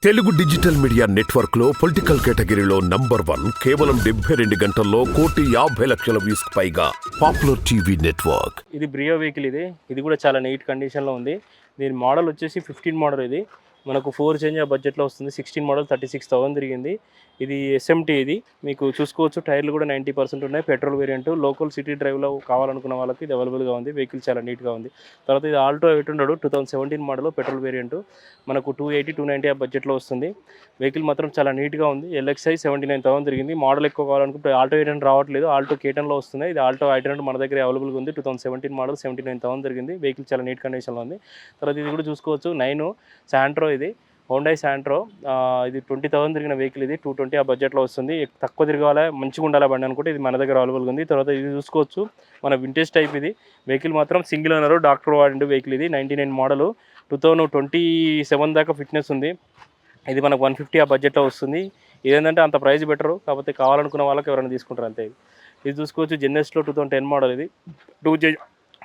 Telugu digital media network లో political కేటగిరీలో #1 కేవలం 72 గంటల్లో 1,50,00,000 వ్యూస్ పైగా పాపులర్ టీవీ నెట్వర్క్. ఇది బ్రియో వెహికల్. ఇది కూడా చాలా నీట్ కండిషన్లో ఉంది. దీని మోడల్ వచ్చేసి 15 మోడల్. ఇది మనకు 4 చేంజ్ ఆ బడ్జెట్లో వస్తుంది. 16 మోడల్ 36,000 తిరిగింది. ఇది ఎస్ఎంటీ. ఇది మీకు చూసుకోవచ్చు. టైర్లు కూడా 90% ఉన్నాయి. Petrol variant. లోకల్ సిటీ డ్రైవ్లో కావాలనుకున్న వాళ్ళకి ఇది అవైలబుల్గా ఉంది. వెహికల్ చాలా నీట్గా ఉంది. తర్వాత ఇది ఆల్టో 800 2017 మోడల్ పెట్రోల్ వేరియంట్. మనకు 280 290 ఆ బడ్జెట్లో వస్తుంది. వెహికల్ మాత్రం చాలా నీట్గా ఉంది. ఎల్ఎక్స్ఐ 79,000 తిరిగింది. మోడల్ ఎక్కువ కావాలనుకుంటే ఆల్టో 800 రావట్లేదు. ఆల్టో కేటన్లో వస్తుంది. ఇది ఆల్టో 800 మన దగ్గర అవైలబుల్గా ఉంది. 2017 మోడల్ 79,000 తిరిగింది. వెహికల్ చాలా నీట్ కండిషన్లో ఉంది. తర్వాత ఇది కూడా చూసుకోవచ్చు. 9 శాంట్రో. ఇది హోండా శాంట్రో. ఇది 20,000 తిరిగిన వెహికల్. ఇది 220 ఆ బడ్జెట్లో వస్తుంది. తక్కువ తిరగాలి, మంచిగా ఉండాలి బండి అనుకుంటే ఇది మన దగ్గర అవైలబుల్గా ఉంది. తర్వాత ఇది చూసుకోవచ్చు. మన వింటేజ్ టైప్. ఇది వెహికల్ మాత్రం సింగిల్ ఓనర్ డాక్టర్ వాడిండు వెహికల్. ఇది 99 మోడల్ 2027 దాకా ఫిట్నెస్ ఉంది. ఇది మనకు 150 ఆ బడ్జెట్లో వస్తుంది. ఇదేంటంటే అంత ప్రైస్ బెటరు, కాకపోతే కావాలనుకున్న వాళ్ళకి ఎవరైనా తీసుకుంటారు అంతే. ఇది చూసుకోవచ్చు. జెన్ఎస్లో 2010 మోడల్. ఇది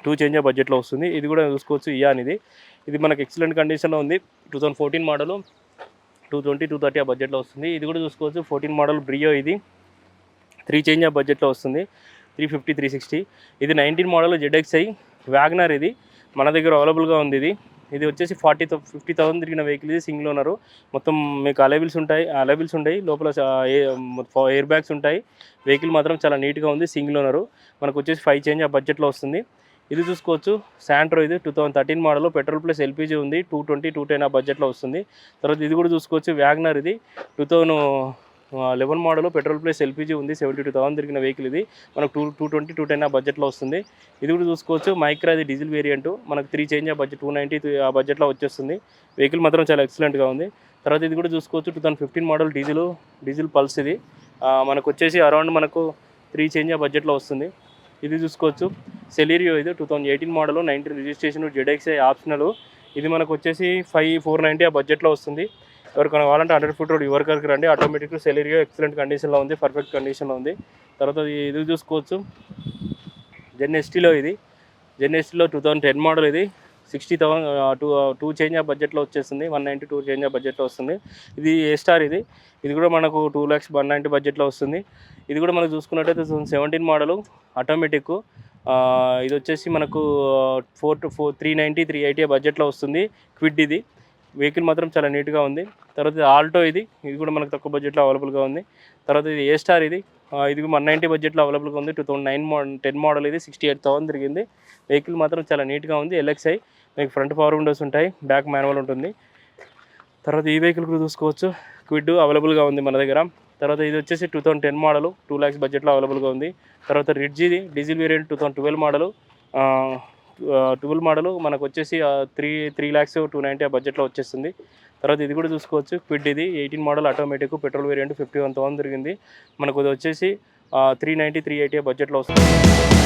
టూ చేంజ్ ఆ బడ్జెట్లో వస్తుంది. ఇది కూడా చూసుకోవచ్చు. ఇయాన్. ఇది మనకు ఎక్సలెంట్ కండిషన్లో ఉంది. 2014 మోడల్ 220 230 ఆ బడ్జెట్లో వస్తుంది. ఇది కూడా చూసుకోవచ్చు. 14 మోడల్ బ్రియో. ఇది 3 చేంజ్ ఆ బడ్జెట్లో వస్తుంది. 350 360. ఇది 19 మోడల్ జెడ్ఎక్స్ఐ వ్యాగనర్. ఇది మన దగ్గర అవైలబుల్గా ఉంది. ఇది వచ్చేసి 50,000 తిరిగిన వెహికల్. ఇది సింగిల్ ఓనరు. మొత్తం మీకు అలైబుల్స్ ఉంటాయి. లోపల ఎయిర్ బ్యాగ్స్ ఉంటాయి. వెహికల్ మాత్రం చాలా నీట్గా ఉంది. Single owner. మనకు వచ్చేసి 5 చేంజ్ ఆ బడ్జెట్లో వస్తుంది. ఇది చూసుకోవచ్చు. శాంట్రో. ఇది 2013 మోడల్ పెట్రోల్ ప్లస్ ఎల్పిజి ఉంది. 220 210 ఆ బడ్జెట్లో వస్తుంది. తర్వాత ఇది కూడా చూసుకోవచ్చు. వ్యాగనర్. ఇది 2011 మోడల్ పెట్రోల్ ప్లస్ ఎల్పిజి ఉంది. 72,000 తిరిగిన వెహికల్. ఇది మనకు 220 210 ఆ బడ్జెట్లో వస్తుంది. ఇది కూడా చూసుకోవచ్చు. మైక్రా. ఇది డీజిల్ వేరియంట్. మనకు 3 చేంజ్ ఆ బడ్జెట్ 290 ఆ బడ్జెట్లో వచ్చేస్తుంది. వెహికల్ మాత్రం చాలా ఎక్సలెంట్గా ఉంది. తర్వాత ఇది కూడా చూసుకోవచ్చు. 2015 మోడల్ డీజిల్ పల్స్. ఇది మనకు వచ్చేసి అరౌండ్ మనకు 3 చేంజ్ ఆ బడ్జెట్లో వస్తుంది. ఇది చూసుకోవచ్చు. సెలీరియో. ఇది 2018 మోడల్ 19 రిజిస్ట్రేషన్ జెడ్ఎక్స్ఐ ఆప్షనల్. ఇది మనకు వచ్చేసి 490 ఆ బడ్జెట్లో వస్తుంది. ఎవరికైనా కావాలంటే 100 ఫుట్ రోడ్ ఎవరికరికి రండి. ఆటోమేటిక్ సెలీరియో ఎక్సలెంట్ కండిషన్లో ఉంది. పర్ఫెక్ట్ కండిషన్లో ఉంది. తర్వాత ఇది చూసుకోవచ్చు. జెన్ఎస్టీలో. ఇది జెన్ఎస్టీలో 2010 మోడల్. ఇది 60,000 2 చేంజ్ ఆ బడ్జెట్లో వచ్చేస్తుంది. 192 చేంజ్ ఆ బడ్జెట్లో వస్తుంది. ఇది ఏ స్టార్. ఇది కూడా మనకు 2,190 బడ్జెట్లో వస్తుంది. ఇది కూడా మనకు చూసుకున్నట్టయితే 2017 మోడల్ ఆటోమేటిక్. ఇది వచ్చేసి మనకు 390 380 బడ్జెట్లో వస్తుంది. క్విడ్. ఇది వెహికల్ మాత్రం చాలా నీట్గా ఉంది. తర్వాత ఆల్టో. ఇది కూడా మనకు తక్కువ బడ్జెట్లో అవైలబుల్గా ఉంది. తర్వాత ఇది ఏ స్టార్. ఇది 190 బడ్జెట్లో అవైలబుల్గా ఉంది. 2010 మోడల్. ఇది 68,000 తిరిగింది. వెహికల్ మాత్రం చాలా నీట్గా ఉంది. ఎల్ఎక్స్ఐ. మీకు ఫ్రంట్ పవర్ విండోస్ ఉంటాయి. బ్యాక్ మాన్యువల్ ఉంటుంది. తర్వాత ఈ వెహికల్ కూడా చూసుకోవచ్చు. క్విడ్ అవైలబుల్గా ఉంది మన దగ్గర. తర్వాత ఇది వచ్చేసి 2010 మోడల్ 2 lakhs బడ్జెట్లో అవైలబుల్గా ఉంది. తర్వాత రిడ్జ్. ఇది డీజిల్ వేరియంట్ 2012 మోడల్ 12 మోడల్ మనకు వచ్చేసి 3 lakhs 290 ఆ బడ్జెట్లో వచ్చేస్తుంది. తర్వాత ఇది కూడా చూసుకోవచ్చు. క్విడ్. ఇది 18 మోడల్ ఆటోమేటిక్ పెట్రోల్ వేరియంట్ 51,000 తిరిగింది. మనకు వచ్చేసి 390 380 ఆ బడ్జెట్లో వస్తుంది.